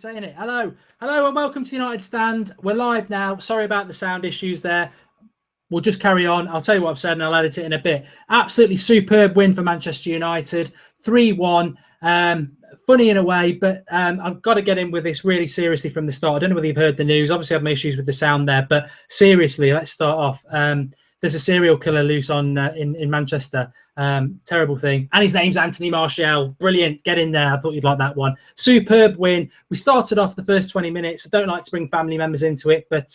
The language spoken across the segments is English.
Saying it. Hello and welcome to United Stand. We're live now. Sorry about the sound issues there. We'll just carry on. I'll tell you what I've said and I'll edit it in a bit. Absolutely superb win for Manchester United, 3-1. Funny in a way, but I've got to get in with this really seriously from the start. I don't know whether you've heard the news. Obviously I have my issues with the sound there, but seriously, let's start off. There's a serial killer loose on in Manchester. Terrible thing. And his name's Anthony Martial. Brilliant. Get in there. I thought you'd like that one. Superb win. We started off the first 20 minutes. I don't like to bring family members into it, but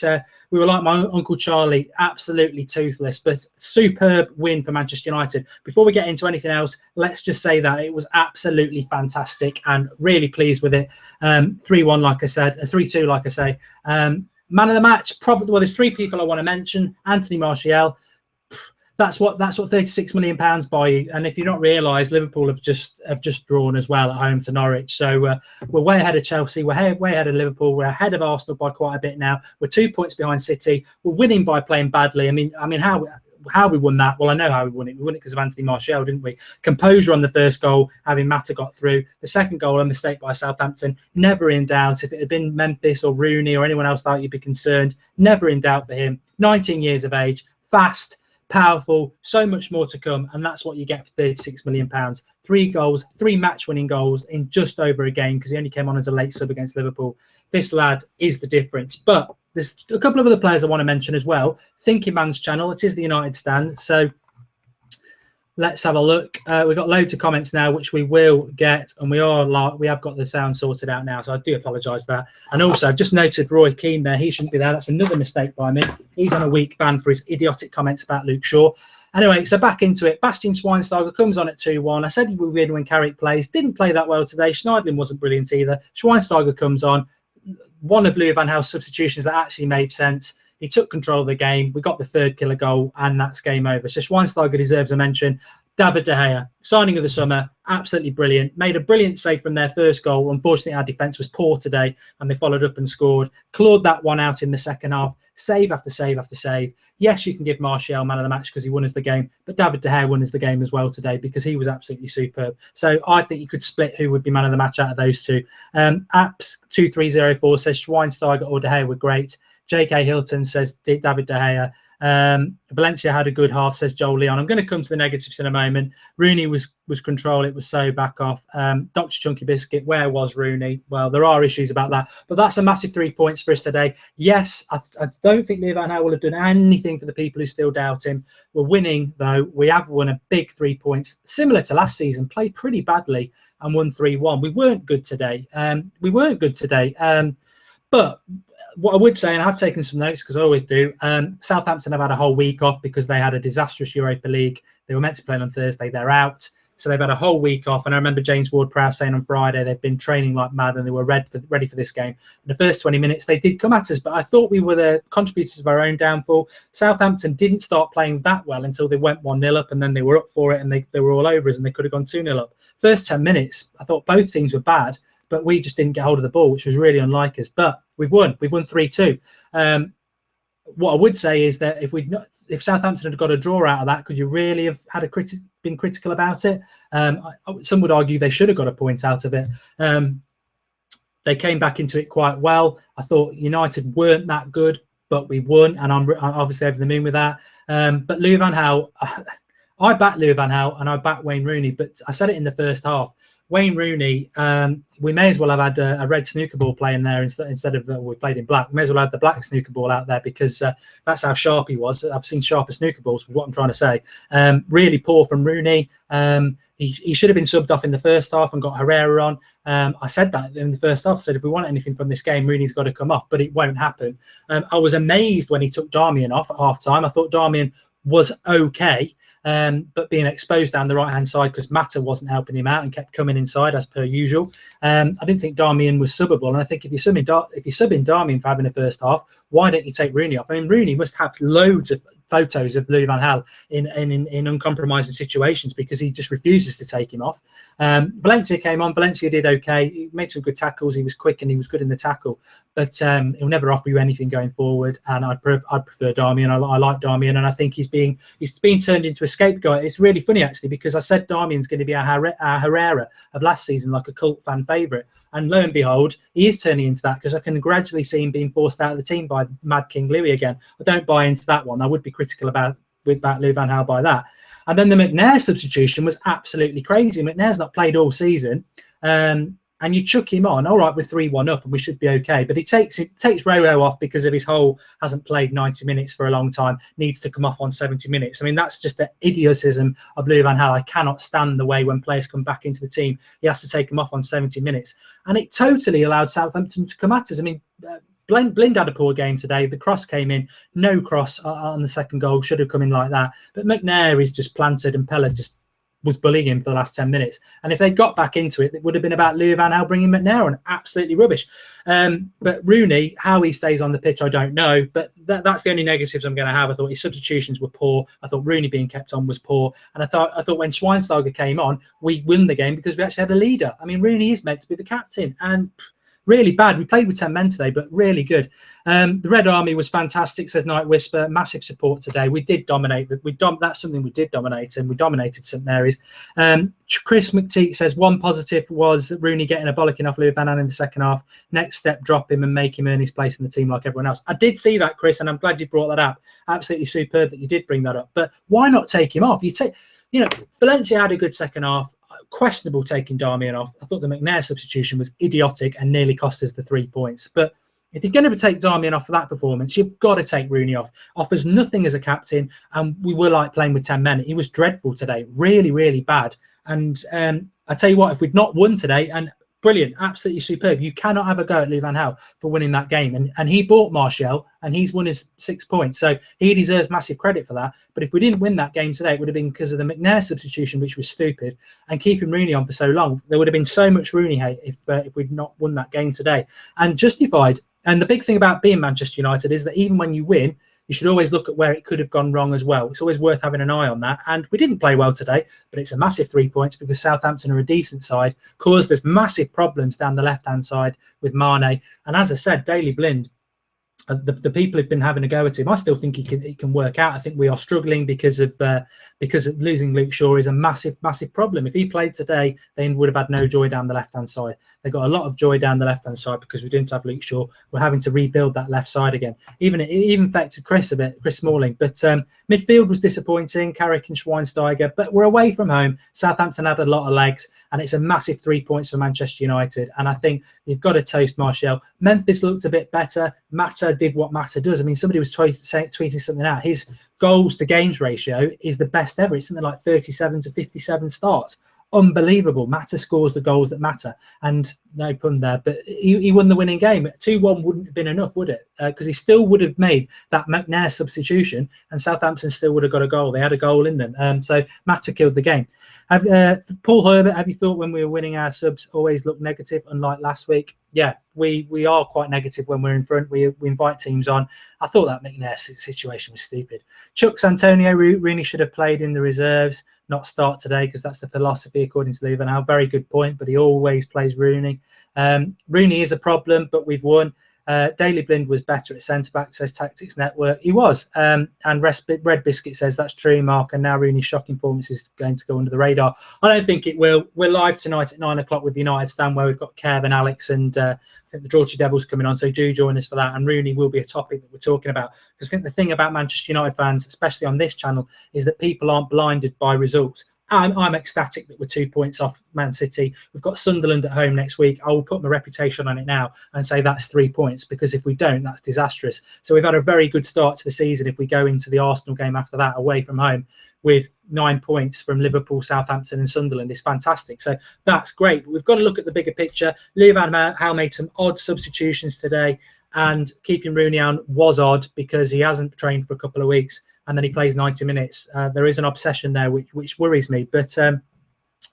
we were like my Uncle Charlie, absolutely toothless, but superb win for Manchester United. Before we get into anything else, let's just say that it was absolutely fantastic and really pleased with it. 3-1, like I said, 3-2, like I say. Man of the match, probably. Well, there's three people I want to mention. Anthony Martial. That's what 36 million pounds buy you. And if you don't realise, Liverpool have just drawn as well at home to Norwich. So we're way ahead of Chelsea. We're way ahead of Liverpool. We're ahead of Arsenal by quite a bit now. We're 2 points behind City. We're winning by playing badly. I mean how we won that? Well, I know how we won it. We won it because of Anthony Martial, didn't we? Composure on the first goal, having Mata got through. The second goal, a mistake by Southampton. Never in doubt. If it had been Memphis or Rooney or anyone else like, you'd be concerned. Never in doubt for him. 19 years of age, fast, powerful, so much more to come. And that's what you get for 36 million pounds. 3 goals, 3 match-winning goals in just over a game because he only came on as a late sub against Liverpool. This lad is the difference. But there's a couple of other players I want to mention as well. Thinking Man's channel. It is the United Stand. So let's have a look. We've got loads of comments now, which we will get, and we have got the sound sorted out now. So I do apologise for that. And also, I've just noted Roy Keane there. He shouldn't be there. That's another mistake by me. He's on a week ban for his idiotic comments about Luke Shaw. Anyway, so back into it. Bastian Schweinsteiger comes on at 2-1. I said he would win when Carrick plays. Didn't play that well today. Schneiderlin wasn't brilliant either. Schweinsteiger comes on. One of Louis van Gaal's substitutions that actually made sense. He took control of the game. We got the third killer goal, and that's game over. So Schweinsteiger deserves a mention. David De Gea, signing of the summer, absolutely brilliant. Made a brilliant save from their first goal. Unfortunately, our defence was poor today, and they followed up and scored. Clawed that one out in the second half. Save after save after save. Yes, you can give Martial man of the match because he won us the game, but David De Gea won us the game as well today because he was absolutely superb. So I think you could split who would be man of the match out of those two. Apps2304 says Schweinsteiger or De Gea were great. J.K. Hilton says David De Gea. Valencia had a good half, says Joel Leon. I'm going to come to the negatives in a moment. Rooney was control. It was so back off. Dr. Chunky Biscuit, where was Rooney? Well, there are issues about that, but that's a massive 3 points for us today. Yes, I don't think Louis van Gaal will have done anything for the people who still doubt him. We're winning, though. We have won a big 3 points, similar to last season, played pretty badly and won 3-1. We weren't good today. But what I would say, and I've taken some notes because I always do, Southampton have had a whole week off because they had a disastrous Europa League. They were meant to play on Thursday. They're out. So they've had a whole week off. And I remember James Ward-Prowse saying on Friday they've been training like mad and they were ready for this game. In the first 20 minutes, they did come at us, but I thought we were the contributors of our own downfall. Southampton didn't start playing that well until they went 1-0 up, and then they were up for it and they were all over us and they could have gone 2-0 up. First 10 minutes, I thought both teams were bad, but we just didn't get hold of the ball, which was really unlike us. But we've won 3-2. What I would say is that if Southampton had got a draw out of that, could you really have had been critical about it? Some would argue they should have got a point out of it. They came back into it quite well. I thought United weren't that good, but we won, and I'm obviously over the moon with that. But Louis van Gaal, I backed Louis van Gaal and I backed Wayne Rooney, but I said it in the first half. Wayne Rooney, we may as well have had a red snooker ball playing there instead of we played in black. We may as well have the black snooker ball out there because that's how sharp he was. I've seen sharper snooker balls, with what I'm trying to say. Really poor from Rooney. He should have been subbed off in the first half and got Herrera on. I said that in the first half. I said if we want anything from this game, Rooney's got to come off, but it won't happen. I was amazed when he took Darmian off at half time. I thought Darmian was okay, but being exposed down the right-hand side because Mata wasn't helping him out and kept coming inside as per usual. I didn't think Darmian was subbable, and I think if you're subbing Darmian for having a first half, why don't you take Rooney off? I mean, Rooney must have loads of photos of Louis van Gaal in uncompromising situations because he just refuses to take him off. Valencia came on. Valencia did okay. He made some good tackles. He was quick and he was good in the tackle, but he'll never offer you anything going forward. And I'd prefer Darmian. I like Darmian, and I think he's being turned into a scapegoat. It's really funny actually because I said Darmian's going to be our Herrera of last season, like a cult fan favourite, and lo and behold, he is turning into that because I can gradually see him being forced out of the team by Mad King Louis again. I don't buy into that one. I would be critical about Louis van Gaal by that. And then the McNair substitution was absolutely crazy. McNair's not played all season, and you chuck him on. All right, we're 3-1 up and we should be okay. But it takes Rojo off because of his whole hasn't played 90 minutes for a long time, needs to come off on 70 minutes. I mean, that's just the idiotism of Louis van Gaal. I cannot stand the way when players come back into the team, he has to take them off on 70 minutes. And it totally allowed Southampton to come at us. I mean, Blind had a poor game today. The cross came in, no cross on the second goal, should have come in like that. But McNair is just planted and Pella just was bullying him for the last 10 minutes. And if they got back into it, it would have been about Louis van Gaal bringing McNair on. Absolutely rubbish. But Rooney, how he stays on the pitch, I don't know. But that's the only negatives I'm going to have. I thought his substitutions were poor. I thought Rooney being kept on was poor. And I thought when Schweinsteiger came on, we won the game because we actually had a leader. I mean, Rooney is meant to be the captain. And really bad. We played with 10 men today, but really good. The Red Army was fantastic, says Night Whisper. Massive support today. We did dominate. That's something we did dominate, and we dominated St Mary's. Chris McTeague says one positive was Rooney getting a bollocking off Louis van Gaal in the second half. Next step, drop him and make him earn his place in the team like everyone else. I did see that, Chris, and I'm glad you brought that up. Absolutely superb that you did bring that up. But why not take him off? Valencia had a good second half. Questionable taking Darmian off. I thought the McNair substitution was idiotic and nearly cost us the 3 points. But if you're going to take Darmian off for that performance, you've got to take Rooney off. Offers nothing as a captain, and we were like playing with 10 men. He was dreadful today, really, really bad. And I tell you what, if we'd not won today, and brilliant, absolutely superb. You cannot have a go at Louis van Gaal for winning that game. And he bought Martial and he's won his 6 points. So he deserves massive credit for that. But if we didn't win that game today, it would have been because of the McNair substitution, which was stupid, and keeping Rooney on for so long. There would have been so much Rooney hate if we'd not won that game today. And justified. And the big thing about being Manchester United is that even when you win, you should always look at where it could have gone wrong as well. It's always worth having an eye on that. And we didn't play well today, but it's a massive 3 points because Southampton are a decent side, caused us massive problems down the left-hand side with Mane. And as I said, Daley Blind, the people who've been having a go at him, I still think he can work out. I think we are struggling because of losing Luke Shaw is a massive problem. If he played today, they would have had no joy down the left-hand side. They got a lot of joy down the left-hand side because we didn't have Luke Shaw. We're having to rebuild that left side again. It even affected Chris a bit, Chris Smalling. But midfield was disappointing, Carrick and Schweinsteiger. But we're away from home. Southampton had a lot of legs, and it's a massive 3 points for Manchester United. And I think you've got to toast Martial. Memphis looked a bit better. Mata did what Mata does. I mean, somebody was tweeting something out. His goals to games ratio is the best ever. It's something like 37 to 57 starts. Unbelievable. Mata scores the goals that matter. And no pun there, but he won the winning game. 2-1 wouldn't have been enough, would it? Because he still would have made that McNair substitution and Southampton still would have got a goal. They had a goal in them. So Mata killed the game. Paul Herbert, have you thought when we were winning our subs always looked negative, unlike last week? Yeah, we are quite negative when we're in front. We invite teams on. I thought that McNair situation was stupid. Chuck Antonio, Rooney should have played in the reserves, not start today, because that's the philosophy according to Louis van Gaal. Very good point, but he always plays Rooney. Rooney is a problem, but we've won. Daley Blind was better at centre-back, says Tactics Network. He was. And Red Biscuit says, that's true, Mark. And now Rooney's shocking performance is going to go under the radar. I don't think it will. We're live tonight at 9 o'clock with the United Stand, where we've got Kev and Alex and I think the Georgie Devils coming on. So do join us for that. And Rooney will be a topic that we're talking about. Because I think the thing about Manchester United fans, especially on this channel, is that people aren't blinded by results. I'm ecstatic that we're 2 points off Man City. We've got Sunderland at home next week. I will put my reputation on it now and say that's 3 points, because if we don't, that's disastrous. So we've had a very good start to the season. If we go into the Arsenal game after that away from home with 9 points from Liverpool, Southampton and Sunderland, is fantastic. So that's great. But we've got to look at the bigger picture. Louis van Gaal made some odd substitutions today, and keeping Rooney on was odd because he hasn't trained for a couple of weeks. And then he plays 90 minutes. There is an obsession there, which worries me. But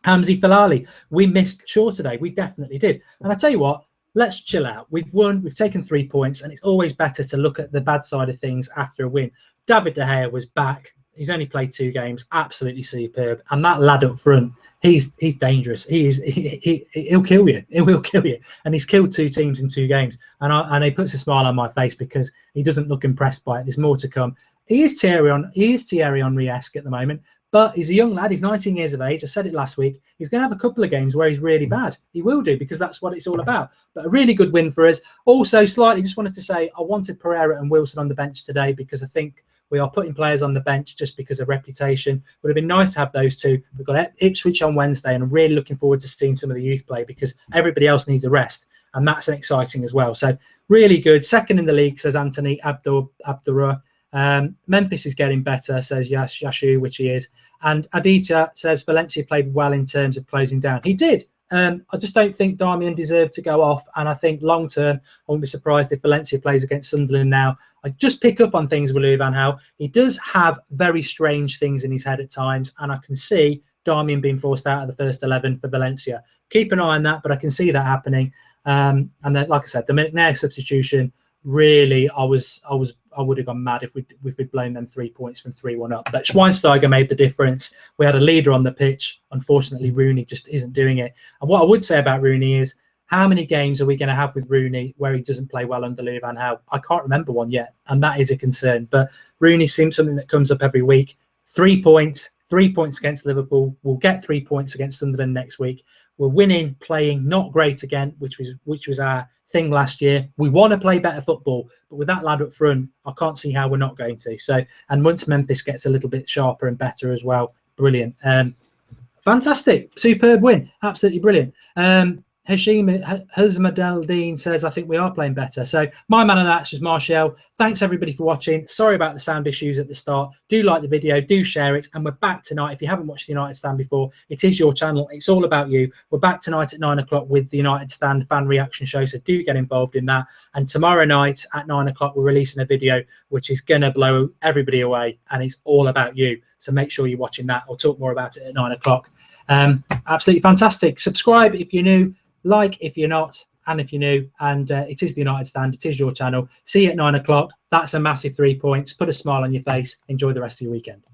Hamzi Fellaini, we missed Shaw today. We definitely did. And I tell you what, let's chill out. We've won, we've taken 3 points, and it's always better to look at the bad side of things after a win. David De Gea was back. He's only played 2 games, absolutely superb. And that lad up front, he's dangerous. He'll kill you. He will kill you. And he's killed 2 teams in 2 games. And it puts a smile on my face because he doesn't look impressed by it. There's more to come. He is Thierry Henry-esque at the moment, but he's a young lad. He's 19 years of age. I said it last week. He's going to have a couple of games where he's really bad. He will do, because that's what it's all about. But a really good win for us. Also, slightly, just wanted to say, I wanted Herrera and Wilson on the bench today because I think we are putting players on the bench just because of reputation. Would have been nice to have those 2. We've got Ipswich on Wednesday, and I'm really looking forward to seeing some of the youth play because everybody else needs a rest. And that's exciting as well. So really good. Second in the league, says Anthony Abdurrah. Memphis is getting better, says Yashu, which he is. And Aditya says Valencia played well in terms of closing down. He did. I just don't think Darmian deserved to go off. And I think long term, I won't be surprised if Valencia plays against Sunderland now. I just pick up on things with Louis van Gaal. He does have very strange things in his head at times. And I can see Darmian being forced out of the first 11 for Valencia. Keep an eye on that, but I can see that happening. And then, like I said, the McNair substitution, really, I would have gone mad if we'd blown them 3 points from 3-1 up. But Schweinsteiger made the difference. We had a leader on the pitch. Unfortunately, Rooney just isn't doing it. And what I would say about Rooney is, how many games are we going to have with Rooney where he doesn't play well under Louis van Gaal? I can't remember one yet, and that is a concern. But Rooney seems something that comes up every week. 3 points against Liverpool. We'll get 3 points against Sunderland next week. We're winning, playing not great again, which was our thing last year. We want to play better football, but with that lad up front, I can't see how we're not going to. So, and once Memphis gets a little bit sharper and better as well, brilliant. Fantastic, superb win, absolutely brilliant. Hashim says, I think we are playing better. So my man of that is Martial. Thanks everybody for watching. Sorry about the sound issues at the start. Do like the video, do share it. And we're back tonight. If you haven't watched the United Stand before, it is your channel. It's all about you. We're back tonight at 9 o'clock with the United Stand fan reaction show. So do get involved in that. And tomorrow night at 9 o'clock, we're releasing a video, which is going to blow everybody away. And it's all about you. So make sure you're watching that. I'll talk more about it at 9 o'clock. Absolutely fantastic. Subscribe if you're new. Like if you're not, and if you're new, and it is the United Stand, it is your channel. See you at 9 o'clock. That's a massive 3 points. Put a smile on your face. Enjoy the rest of your weekend.